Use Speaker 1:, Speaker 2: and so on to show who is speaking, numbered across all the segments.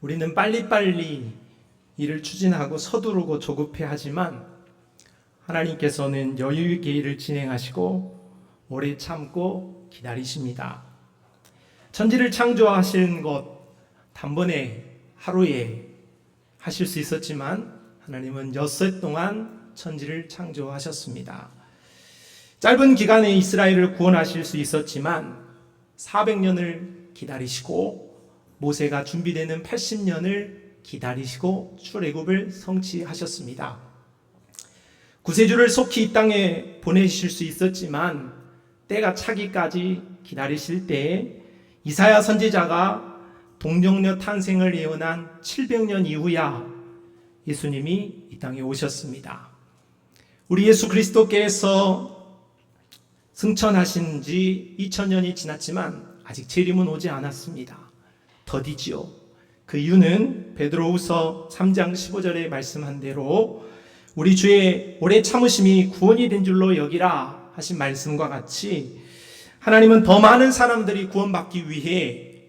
Speaker 1: 우리는 빨리빨리 일을 추진하고 서두르고 조급해하지만 하나님께서는 여유 있게 일을 진행하시고 오래 참고 기다리십니다. 천지를 창조하신 것 단번에 하루에 하실 수 있었지만 하나님은 엿새 동안 천지를 창조하셨습니다. 짧은 기간에 이스라엘을 구원하실 수 있었지만 400년을 기다리시고 모세가 준비되는 80년을 기다리시고 출애굽을 성취하셨습니다. 구세주를 속히 이 땅에 보내실 수 있었지만 때가 차기까지 기다리실 때에 이사야 선지자가 동정녀 탄생을 예언한 700년 이후야 예수님이 이 땅에 오셨습니다. 우리 예수 그리스도께서 승천하신 지 2000년이 지났지만 아직 재림은 오지 않았습니다. 더디지요. 그 이유는 베드로후서 3장 15절에 말씀한 대로 우리 주의 오래 참으심이 구원이 된 줄로 여기라 하신 말씀과 같이 하나님은 더 많은 사람들이 구원받기 위해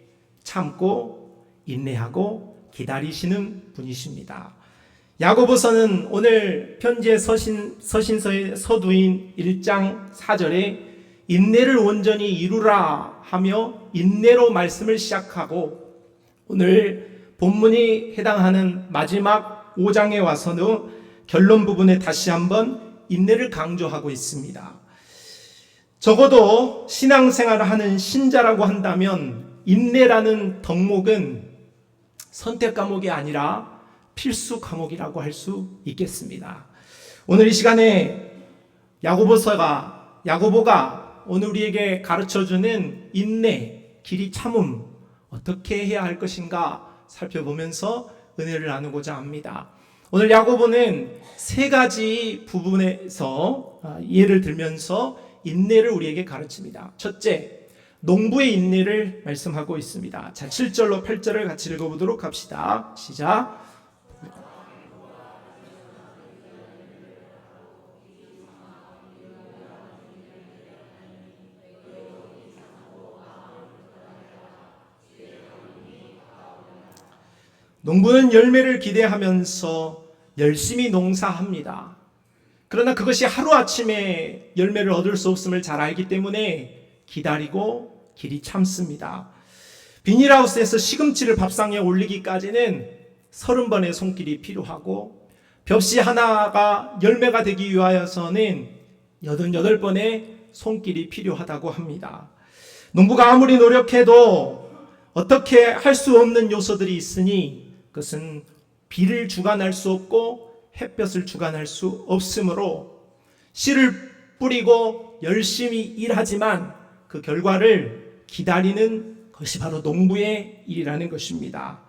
Speaker 1: 참고 인내하고 기다리시는 분이십니다. 야고보서는 오늘 편지의 서신서의 서두인 1장 4절에 인내를 온전히 이루라 하며 인내로 말씀을 시작하고 오늘 본문이 해당하는 마지막 5장에 와서는 결론 부분에 다시 한번 인내를 강조하고 있습니다. 적어도 신앙생활을 하는 신자라고 한다면 인내라는 덕목은 선택 과목이 아니라 필수 과목이라고 할 수 있겠습니다. 오늘 이 시간에 야고보가 오늘 우리에게 가르쳐주는 인내, 길이 참음, 어떻게 해야 할 것인가 살펴보면서 은혜를 나누고자 합니다. 오늘 야고보는 세 가지 부분에서 예를 들면서 인내를 우리에게 가르칩니다. 첫째, 농부의 인내를 말씀하고 있습니다. 자, 7절로 8절을 같이 읽어보도록 합시다. 시작. 농부는 열매를 기대하면서 열심히 농사합니다. 그러나 그것이 하루아침에 열매를 얻을 수 없음을 잘 알기 때문에 기다리고 길이 참습니다. 비닐하우스에서 시금치를 밥상에 올리기까지는 30번의 손길이 필요하고 벽시 하나가 열매가 되기 위하여서는 88번의 손길이 필요하다고 합니다. 농부가 아무리 노력해도 어떻게 할 수 없는 요소들이 있으니 그것은 비를 주관할 수 없고 햇볕을 주관할 수 없으므로 씨를 뿌리고 열심히 일하지만 그 결과를 기다리는 것이 바로 농부의 일이라는 것입니다.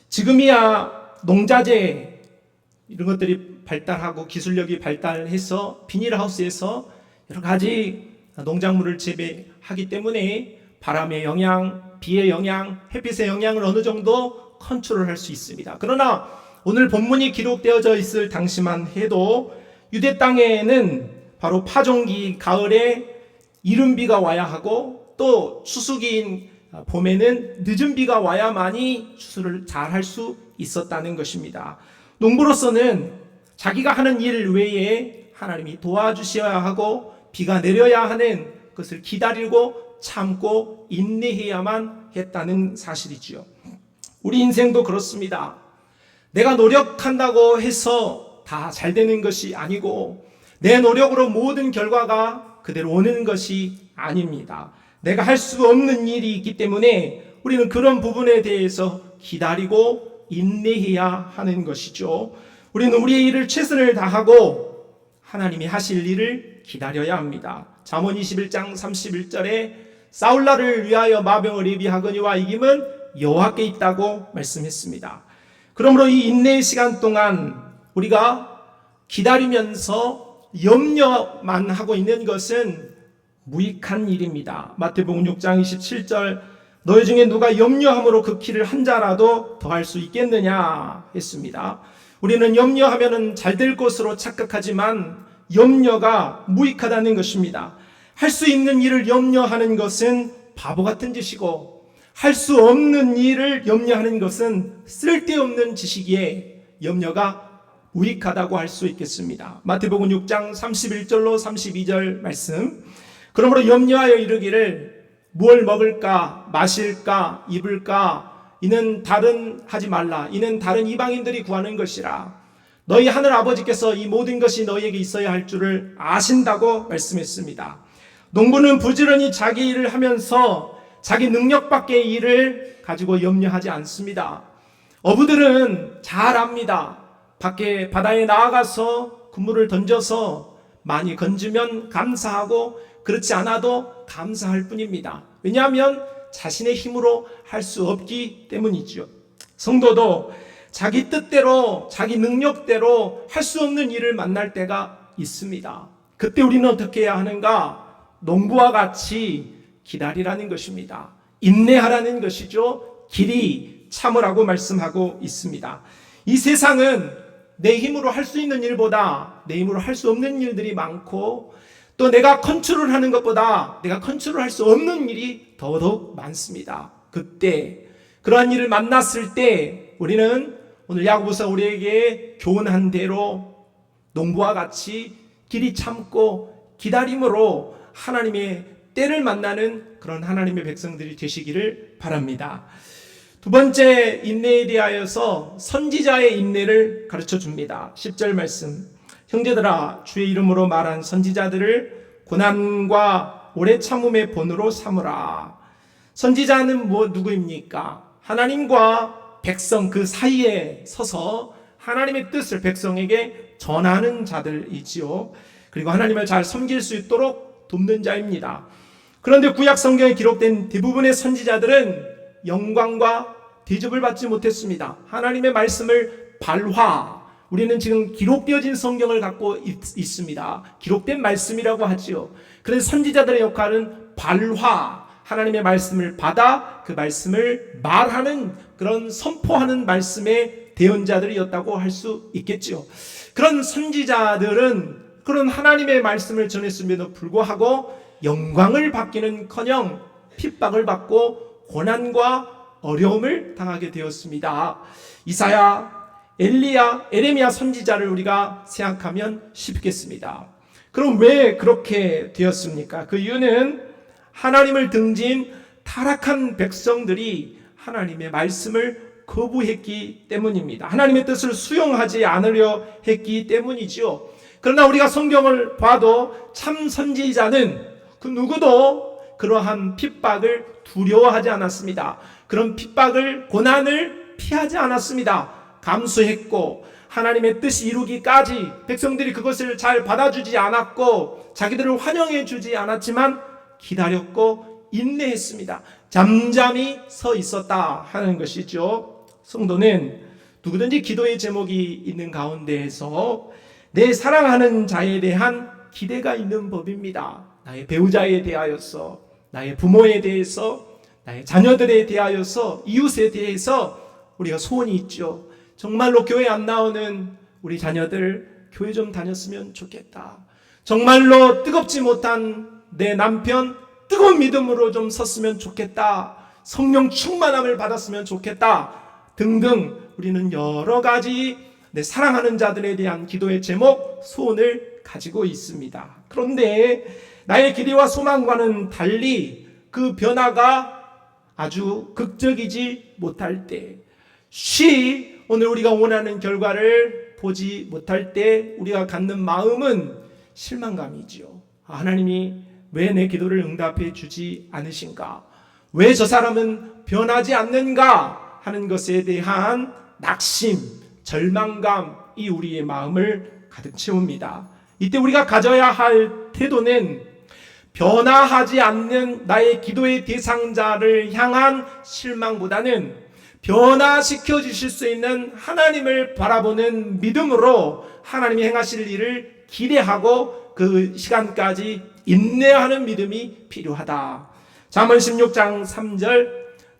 Speaker 1: 지금이야 농자재 이런 것들이 발달하고 기술력이 발달해서 비닐하우스에서 여러 가지 농작물을 재배하기 때문에 바람의 영향, 비의 영향, 햇빛의 영향을 어느 정도 컨트롤할 수 있습니다. 그러나 오늘 본문이 기록되어져 있을 당시만 해도 유대 땅에는 바로 파종기 가을에 이른 비가 와야 하고 또 추수기인 봄에는 늦은 비가 와야만이 추수를 잘 할 수 있었다는 것입니다. 농부로서는 자기가 하는 일 외에 하나님이 도와주셔야 하고 비가 내려야 하는 것을 기다리고 참고 인내해야만 했다는 사실이지요. 우리 인생도 그렇습니다. 내가 노력한다고 해서 다 잘 되는 것이 아니고 내 노력으로 모든 결과가 그대로 오는 것이 아닙니다. 내가 할 수 없는 일이 있기 때문에 우리는 그런 부분에 대해서 기다리고 인내해야 하는 것이죠. 우리는 우리의 일을 최선을 다하고 하나님이 하실 일을 기다려야 합니다. 잠언 21장 31절에 사울라를 위하여 마병을 예비하거니와 이김은 여호와께 있다고 말씀했습니다. 그러므로 이 인내의 시간 동안 우리가 기다리면서 염려만 하고 있는 것은 무익한 일입니다. 마태복음 6장 27절 너희 중에 누가 염려함으로 그 키를 한 자라도 더할 수 있겠느냐 했습니다. 우리는 염려하면 잘 될 것으로 착각하지만 염려가 무익하다는 것입니다. 할 수 있는 일을 염려하는 것은 바보 같은 짓이고 할 수 없는 일을 염려하는 것은 쓸데없는 지식이에 염려가 무익하다고 할 수 있겠습니다. 마태복음 6장 31절로 32절 말씀. 그러므로 염려하여 이르기를 무엇 먹을까 마실까 입을까 이는 다른 하지 말라. 이는 다른 이방인들이 구하는 것이라. 너희 하늘 아버지께서 이 모든 것이 너희에게 있어야 할 줄을 아신다고 말씀했습니다. 농부는 부지런히 자기 일을 하면서 자기 능력 밖의 일을 가지고 염려하지 않습니다. 어부들은 잘 압니다. 밖에 바다에 나아가서 그물을 던져서 많이 건지면 감사하고 그렇지 않아도 감사할 뿐입니다. 왜냐하면 자신의 힘으로 할 수 없기 때문이죠. 성도도 자기 뜻대로 자기 능력대로 할 수 없는 일을 만날 때가 있습니다. 그때 우리는 어떻게 해야 하는가? 농부와 같이 기다리라는 것입니다. 인내하라는 것이죠. 길이 참으라고 말씀하고 있습니다. 이 세상은 내 힘으로 할 수 있는 일보다 내 힘으로 할 수 없는 일들이 많고 또 내가 컨트롤하는 것보다 내가 컨트롤할 수 없는 일이 더더욱 많습니다. 그때 그러한 일을 만났을 때 우리는 오늘 야고보서 우리에게 교훈한 대로 농부와 같이 길이 참고 기다림으로 하나님의 때를 만나는 그런 하나님의 백성들이 되시기를 바랍니다. 두 번째 인내에 대하여서 선지자의 인내를 가르쳐 줍니다. 10절 말씀. 형제들아 주의 이름으로 말한 선지자들을 고난과 오래 참음의 본으로 삼으라. 선지자는 누구입니까? 하나님과 백성 그 사이에 서서 하나님의 뜻을 백성에게 전하는 자들이지요. 그리고 하나님을 잘 섬길 수 있도록 돕는 자입니다. 그런데 구약 성경에 기록된 대부분의 선지자들은 영광과 대접을 받지 못했습니다. 하나님의 말씀을 우리는 지금 기록되어진 성경을 갖고 있습니다. 기록된 말씀이라고 하지요. 그래서 선지자들의 역할은 하나님의 말씀을 받아 그 말씀을 말하는 그런 선포하는 말씀의 대언자들이었다고 할 수 있겠지요. 그런 선지자들은 그런 하나님의 말씀을 전했음에도 불구하고 영광을 받기는커녕 핍박을 받고 고난과 어려움을 당하게 되었습니다. 이사야, 엘리야, 에레미야 선지자를 우리가 생각하면 쉽겠습니다. 그럼 왜 그렇게 되었습니까? 그 이유는 하나님을 등진 타락한 백성들이 하나님의 말씀을 거부했기 때문입니다. 하나님의 뜻을 수용하지 않으려 했기 때문이지요. 그러나 우리가 성경을 봐도 참 선지자는 그 누구도 그러한 핍박을 두려워하지 않았습니다. 그런 핍박을, 고난을 피하지 않았습니다. 감수했고 하나님의 뜻이 이루기까지 백성들이 그것을 잘 받아주지 않았고 자기들을 환영해 주지 않았지만 기다렸고 인내했습니다. 잠잠히 서 있었다 하는 것이죠. 성도는 누구든지 기도의 제목이 있는 가운데에서 내 사랑하는 자에 대한 기대가 있는 법입니다. 나의 배우자에 대하여서, 나의 부모에 대해서, 나의 자녀들에 대하여서, 이웃에 대해서 우리가 소원이 있죠. 정말로 교회 안 나오는 우리 자녀들 교회 좀 다녔으면 좋겠다. 정말로 뜨겁지 못한 내 남편 뜨거운 믿음으로 좀 섰으면 좋겠다. 성령 충만함을 받았으면 좋겠다. 등등 우리는 여러 가지 내 사랑하는 자들에 대한 기도의 제목, 소원을 가지고 있습니다. 그런데 나의 기대와 소망과는 달리 그 변화가 아주 극적이지 못할 때, 오늘 우리가 원하는 결과를 보지 못할 때 우리가 갖는 마음은 실망감이지요. 하나님이 왜 내 기도를 응답해 주지 않으신가? 왜 저 사람은 변하지 않는가? 하는 것에 대한 낙심, 절망감이 우리의 마음을 가득 채웁니다. 이때 우리가 가져야 할 태도는 변화하지 않는 나의 기도의 대상자를 향한 실망보다는 변화시켜 주실 수 있는 하나님을 바라보는 믿음으로 하나님이 행하실 일을 기대하고 그 시간까지 인내하는 믿음이 필요하다. 잠언 16장 3절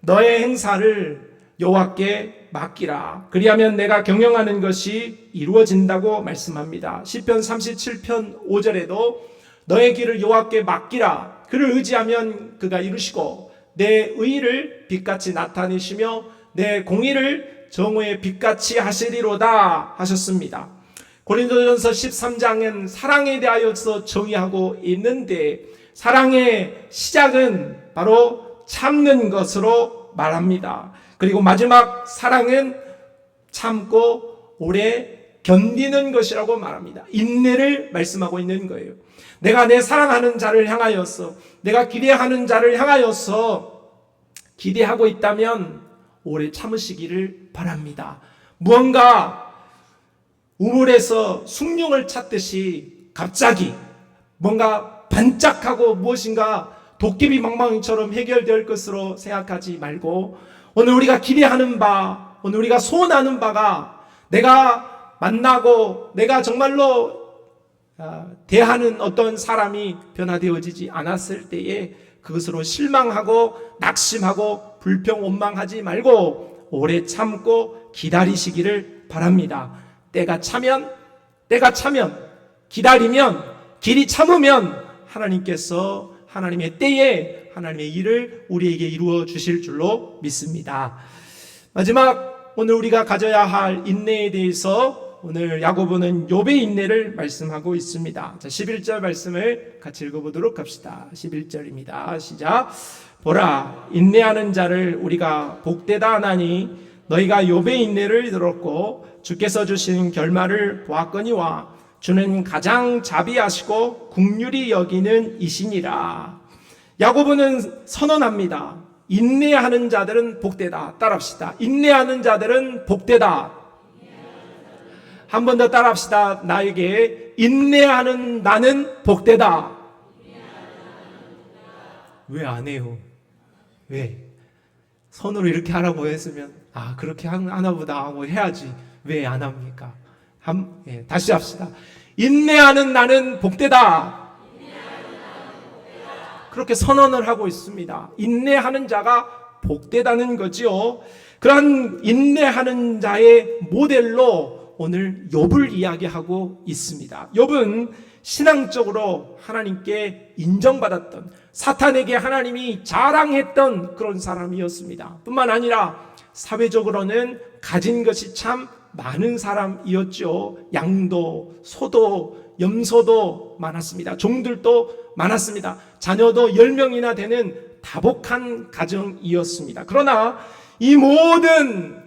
Speaker 1: 너의 행사를 여호와께 맡기라. 그리하면 내가 경영하는 것이 이루어진다고 말씀합니다. 시편 37편 5절에도 너의 길을 여호와께 맡기라. 그를 의지하면 그가 이루시고 내 의를 빛같이 나타내시며 내 공의를 정오의 빛같이 하시리로다 하셨습니다. 고린도전서 13장은 사랑에 대하여서 정의하고 있는데 사랑의 시작은 바로 참는 것으로 말합니다. 그리고 마지막 사랑은 참고 오래 견디는 것이라고 말합니다. 인내를 말씀하고 있는 거예요. 내가 내 사랑하는 자를 향하여서, 내가 기대하는 자를 향하여서 기대하고 있다면 오래 참으시기를 바랍니다. 무언가 우물에서 숭늉을 찾듯이 갑자기 뭔가 반짝하고 무엇인가 도깨비 방망이처럼 해결될 것으로 생각하지 말고, 오늘 우리가 기대하는 바, 오늘 우리가 소원하는 바가 내가 만나고 내가 정말로 대하는 어떤 사람이 변화되어지지 않았을 때에 그것으로 실망하고 낙심하고 불평 원망하지 말고 오래 참고 기다리시기를 바랍니다. 때가 차면 기다리면, 길이 참으면 하나님께서 하나님의 때에 하나님의 일을 우리에게 이루어 주실 줄로 믿습니다. 마지막, 오늘 우리가 가져야 할 인내에 대해서 오늘 야고보는 욥의 인내를 말씀하고 있습니다. 자, 11절 말씀을 같이 읽어보도록 합시다. 11절입니다. 시작. 보라, 인내하는 자를 우리가 복되다 하나니 너희가 욥의 인내를 들었고 주께서 주신 결말을 보았거니와 주는 가장 자비하시고 긍휼히 여기는 이시니라. 야고보는 선언합니다. 인내하는 자들은 복되다. 따라합시다. 인내하는 자들은 복되다. 한 번 더 따라합시다. 나에게 인내하는 나는 복되다. 왜 안 해요? 왜? 손으로 이렇게 하라고 했으면 그렇게 하나 보다 하고 해야지. 왜 안 합니까? 다시 합시다. 인내하는 나는 복되다. 그렇게 선언을 하고 있습니다. 인내하는 자가 복되다는 거지요. 그러한 인내하는 자의 모델로 오늘 욥을 이야기하고 있습니다. 욥은 신앙적으로 하나님께 인정받았던, 사탄에게 하나님이 자랑했던 그런 사람이었습니다. 뿐만 아니라 사회적으로는 가진 것이 참 많은 사람이었죠. 양도, 소도, 염소도 많았습니다. 종들도 많았습니다. 자녀도 10명이나 되는 다복한 가정이었습니다. 그러나 이 모든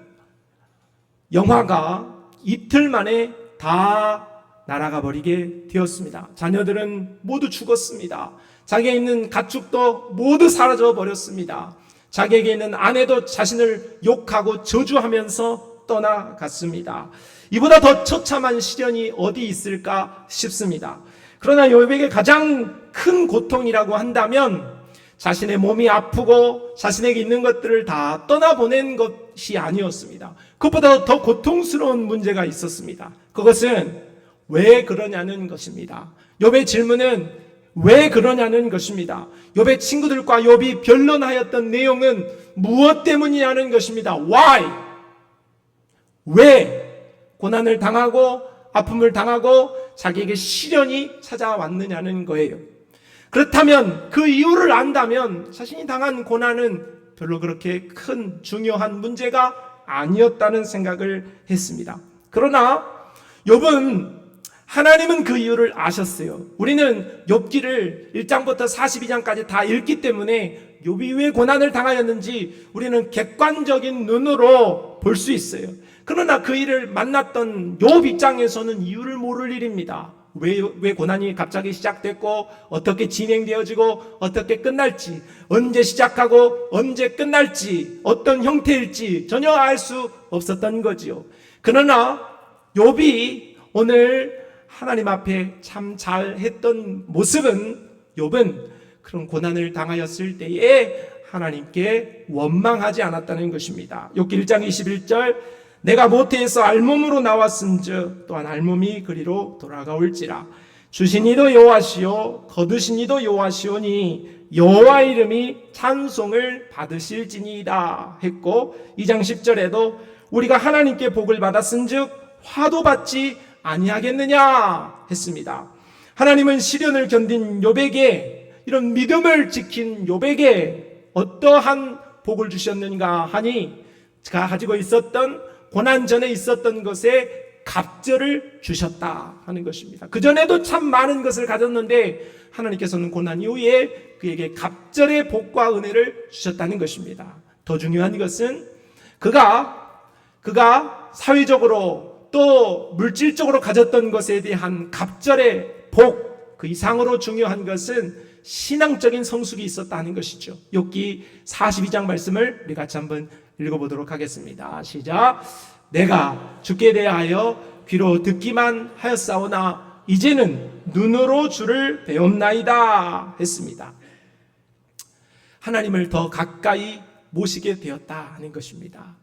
Speaker 1: 영화가 이틀 만에 다 날아가 버리게 되었습니다. 자녀들은 모두 죽었습니다. 자기에 있는 가축도 모두 사라져 버렸습니다. 자기에게 있는 아내도 자신을 욕하고 저주하면서 떠나갔습니다. 이보다 더 처참한 시련이 어디 있을까 싶습니다. 그러나 욥에게 가장 큰 고통이라고 한다면 자신의 몸이 아프고 자신에게 있는 것들을 다 떠나보낸 것이 아니었습니다. 그것보다 더 고통스러운 문제가 있었습니다. 그것은 왜 그러냐는 것입니다. 욥의 질문은 왜 그러냐는 것입니다. 욥의 친구들과 욥이 변론하였던 내용은 무엇 때문이냐는 것입니다. Why? 왜 고난을 당하고 아픔을 당하고 자기에게 시련이 찾아왔느냐는 거예요. 그렇다면 그 이유를 안다면 자신이 당한 고난은 별로 그렇게 큰 중요한 문제가 아니었다는 생각을 했습니다. 그러나 욥은, 하나님은 그 이유를 아셨어요. 우리는 욥기를 1장부터 42장까지 다 읽기 때문에 욥이 왜 고난을 당하였는지 우리는 객관적인 눈으로 볼 수 있어요. 그러나 그 일을 만났던 욥 입장에서는 이유를 모를 일입니다. 왜 고난이 갑자기 시작됐고 어떻게 진행되어지고 어떻게 끝날지, 언제 시작하고 언제 끝날지, 어떤 형태일지 전혀 알 수 없었던 거지요. 그러나 욥이 오늘 하나님 앞에 참 잘했던 모습은, 욥은 그런 고난을 당하였을 때에 하나님께 원망하지 않았다는 것입니다. 욥기 1장 21절, 내가 모태에서 알몸으로 나왔은즉 또한 알몸이 그리로 돌아가올지라. 주신 이도 여호와시요 거두신 이도 여호와시오니 여호와 이름이 찬송을 받으실지니이다 했고, 2장 10절에도 우리가 하나님께 복을 받았은즉 화도 받지 아니하겠느냐 했습니다. 하나님은 시련을 견딘 욥에게, 이런 믿음을 지킨 욥에게 어떠한 복을 주셨는가 하니 그가 가지고 있었던 고난 전에 있었던 것에 갑절을 주셨다 하는 것입니다. 그전에도 참 많은 것을 가졌는데 하나님께서는 고난 이후에 그에게 갑절의 복과 은혜를 주셨다는 것입니다. 더 중요한 것은 그가 사회적으로 또 물질적으로 가졌던 것에 대한 갑절의 복, 그 이상으로 중요한 것은 신앙적인 성숙이 있었다는 것이죠. 욥기 42장 말씀을 우리 같이 한번 읽어보도록 하겠습니다. 시작. 내가 주께 대하여 귀로 듣기만 하였사오나 이제는 눈으로 주를 배웠나이다 했습니다. 하나님을 더 가까이 모시게 되었다 하는 것입니다.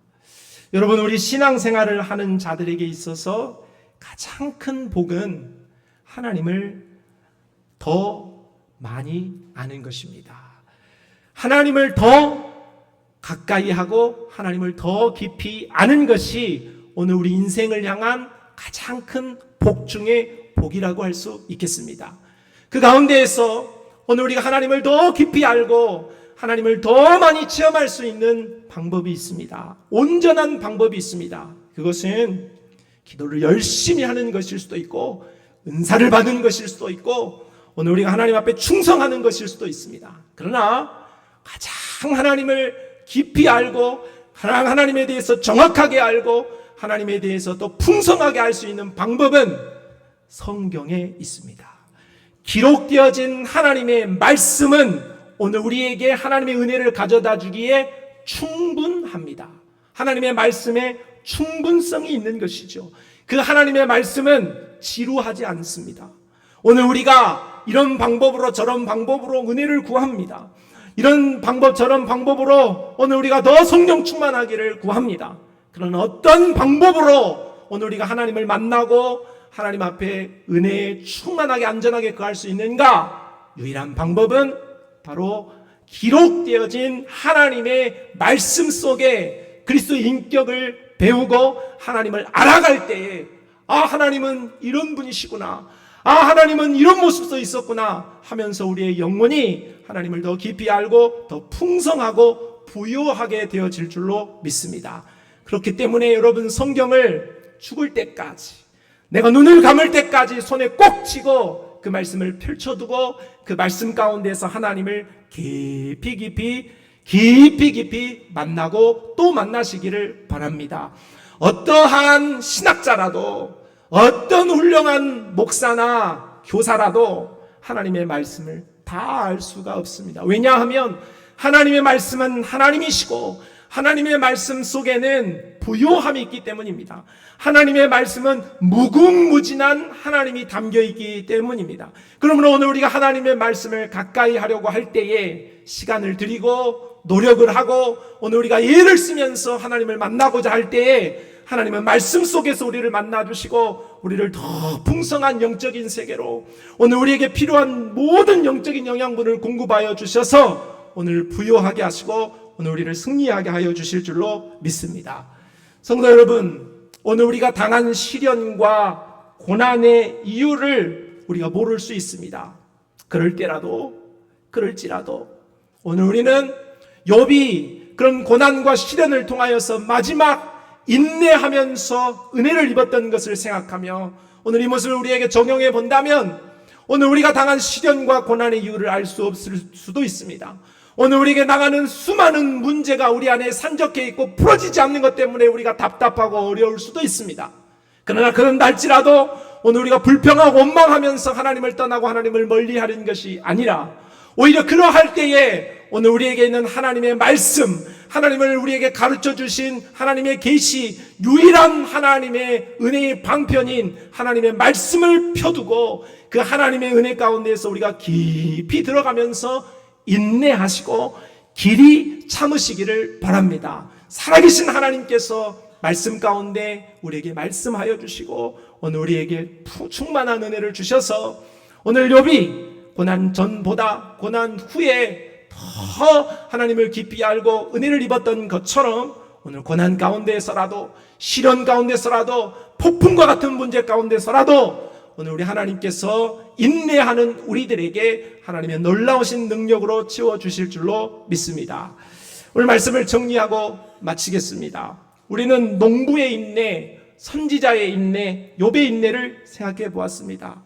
Speaker 1: 여러분, 우리 신앙생활을 하는 자들에게 있어서 가장 큰 복은 하나님을 더 많이 아는 것입니다. 하나님을 더 가까이 하고 하나님을 더 깊이 아는 것이 오늘 우리 인생을 향한 가장 큰 복 중의 복이라고 할 수 있겠습니다. 그 가운데에서 오늘 우리가 하나님을 더 깊이 알고 하나님을 더 많이 체험할 수 있는 방법이 있습니다. 온전한 방법이 있습니다. 그것은 기도를 열심히 하는 것일 수도 있고 은사를 받은 것일 수도 있고 오늘 우리가 하나님 앞에 충성하는 것일 수도 있습니다. 그러나 가장 하나님을 깊이 알고 하나님에 대해서 정확하게 알고 하나님에 대해서 또 풍성하게 알 수 있는 방법은 성경에 있습니다. 기록되어진 하나님의 말씀은 오늘 우리에게 하나님의 은혜를 가져다 주기에 충분합니다. 하나님의 말씀에 충분성이 있는 것이죠. 그 하나님의 말씀은 지루하지 않습니다. 오늘 우리가 이런 방법으로 저런 방법으로 은혜를 구합니다. 이런 방법 저런 방법으로 오늘 우리가 더 성령 충만하기를 구합니다. 그러나 어떤 방법으로 오늘 우리가 하나님을 만나고 하나님 앞에 은혜에 충만하게 안전하게 거할 수 있는가? 유일한 방법은 바로 기록되어진 하나님의 말씀 속에 그리스도의 인격을 배우고 하나님을 알아갈 때에 하나님은 이런 분이시구나, 하나님은 이런 모습도 있었구나 하면서 우리의 영혼이 하나님을 더 깊이 알고 더 풍성하고 부유하게 되어질 줄로 믿습니다. 그렇기 때문에 여러분, 성경을 죽을 때까지, 내가 눈을 감을 때까지 손에 꼭 쥐고 그 말씀을 펼쳐두고 그 말씀 가운데서 하나님을 깊이 만나고 또 만나시기를 바랍니다. 어떠한 신학자라도 어떤 훌륭한 목사나 교사라도 하나님의 말씀을 다 알 수가 없습니다. 왜냐하면 하나님의 말씀은 하나님이시고 하나님의 말씀 속에는 부요함이 있기 때문입니다. 하나님의 말씀은 무궁무진한 하나님이 담겨있기 때문입니다. 그러므로 오늘 우리가 하나님의 말씀을 가까이 하려고 할 때에 시간을 들이고 노력을 하고 오늘 우리가 애를 쓰면서 하나님을 만나고자 할 때에 하나님은 말씀 속에서 우리를 만나주시고 우리를 더 풍성한 영적인 세계로 오늘 우리에게 필요한 모든 영적인 영양분을 공급하여 주셔서 오늘 부요하게 하시고 오늘 우리를 승리하게 하여 주실 줄로 믿습니다. 성도 여러분, 오늘 우리가 당한 시련과 고난의 이유를 우리가 모를 수 있습니다. 그럴지라도 오늘 우리는 욥이 그런 고난과 시련을 통하여서 마지막 인내하면서 은혜를 입었던 것을 생각하며 오늘 이 모습을 우리에게 적용해 본다면 오늘 우리가 당한 시련과 고난의 이유를 알 수 없을 수도 있습니다. 오늘 우리에게 나가는 수많은 문제가 우리 안에 산적해 있고 풀어지지 않는 것 때문에 우리가 답답하고 어려울 수도 있습니다. 그러나 그런다 할지라도 오늘 우리가 불평하고 원망하면서 하나님을 떠나고 하나님을 멀리하는 것이 아니라 오히려 그러할 때에 오늘 우리에게 있는 하나님의 말씀, 하나님을 우리에게 가르쳐 주신 하나님의 계시, 유일한 하나님의 은혜의 방편인 하나님의 말씀을 펴두고 그 하나님의 은혜 가운데에서 우리가 깊이 들어가면서 인내하시고 길이 참으시기를 바랍니다. 살아계신 하나님께서 말씀 가운데 우리에게 말씀하여 주시고 오늘 우리에게 충만한 은혜를 주셔서 오늘 욥이 고난 전보다 고난 후에 더 하나님을 깊이 알고 은혜를 입었던 것처럼 오늘 고난 가운데에서라도 시련 가운데서라도 폭풍과 같은 문제 가운데서라도 오늘 우리 하나님께서 인내하는 우리들에게 하나님의 놀라우신 능력으로 채워주실 줄로 믿습니다. 오늘 말씀을 정리하고 마치겠습니다. 우리는 농부의 인내, 선지자의 인내, 욥의 인내를 생각해 보았습니다.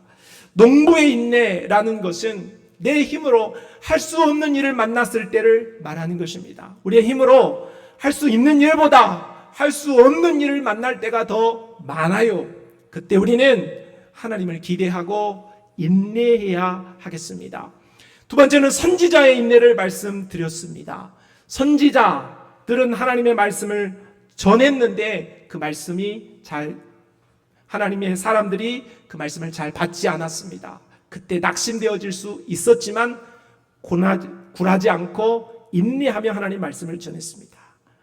Speaker 1: 농부의 인내라는 것은 내 힘으로 할 수 없는 일을 만났을 때를 말하는 것입니다. 우리의 힘으로 할 수 있는 일보다 할 수 없는 일을 만날 때가 더 많아요. 그때 우리는 하나님을 기대하고 인내해야 하겠습니다. 두 번째는 선지자의 인내를 말씀드렸습니다. 선지자들은 하나님의 말씀을 전했는데 그 말씀이 하나님의 사람들이 그 말씀을 잘 받지 않았습니다. 그때 낙심되어질 수 있었지만 굴하지 않고 인내하며 하나님의 말씀을 전했습니다.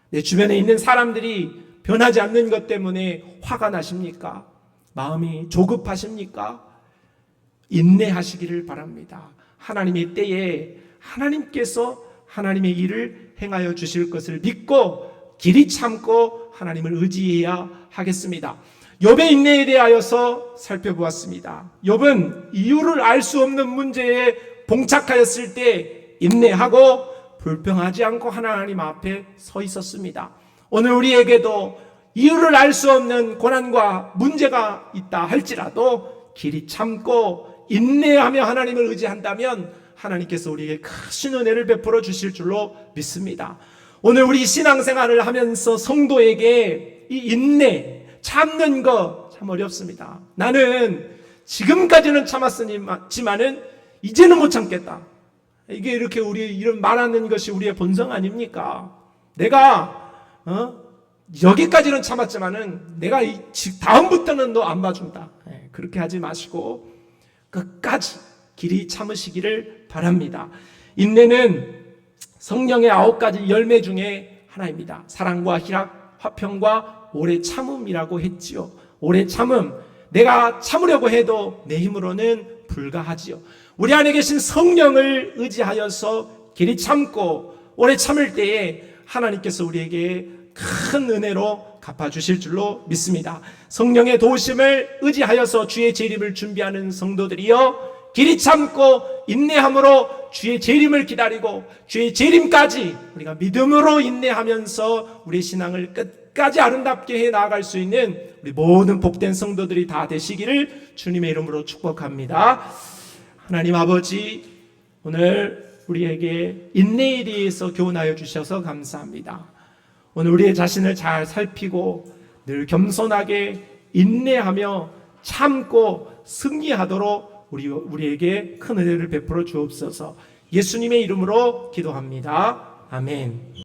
Speaker 1: 내 주변에 있는 사람들이 변하지 않는 것 때문에 화가 나십니까? 마음이 조급하십니까? 인내하시기를 바랍니다. 하나님의 때에 하나님께서 하나님의 일을 행하여 주실 것을 믿고 길이 참고 하나님을 의지해야 하겠습니다. 욥의 인내에 대하여서 살펴보았습니다. 욥은 이유를 알 수 없는 문제에 봉착하였을 때 인내하고 불평하지 않고 하나님 앞에 서 있었습니다. 오늘 우리에게도 이유를 알 수 없는 고난과 문제가 있다 할지라도 길이 참고 인내하며 하나님을 의지한다면 하나님께서 우리에게 크신 은혜를 베풀어 주실 줄로 믿습니다. 오늘 우리 신앙생활을 하면서 성도에게 이 인내, 참는 거 참 어렵습니다. 나는 지금까지는 참았지만은 이제는 못 참겠다. 이게 이렇게 우리 이런 말하는 것이 우리의 본성 아닙니까? 내가 여기까지는 참았지만은 내가 다음부터는 너 안 봐준다. 그렇게 하지 마시고 끝까지 길이 참으시기를 바랍니다. 인내는 성령의 9가지 열매 중에 하나입니다. 사랑과 희락, 화평과 오래 참음이라고 했지요. 오래 참음, 내가 참으려고 해도 내 힘으로는 불가하지요. 우리 안에 계신 성령을 의지하여서 길이 참고 오래 참을 때에 하나님께서 우리에게 큰 은혜로 갚아주실 줄로 믿습니다. 성령의 도우심을 의지하여서 주의 재림을 준비하는 성도들이여, 길이 참고 인내함으로 주의 재림을 기다리고 주의 재림까지 우리가 믿음으로 인내하면서 우리의 신앙을 끝까지 아름답게 해 나아갈 수 있는 우리 모든 복된 성도들이 다 되시기를 주님의 이름으로 축복합니다. 하나님 아버지, 오늘 우리에게 인내에 대해서 교훈하여 주셔서 감사합니다. 오늘 우리의 자신을 잘 살피고 늘 겸손하게 인내하며 참고 승리하도록 우리에게 큰 은혜를 베풀어 주옵소서. 예수님의 이름으로 기도합니다. 아멘.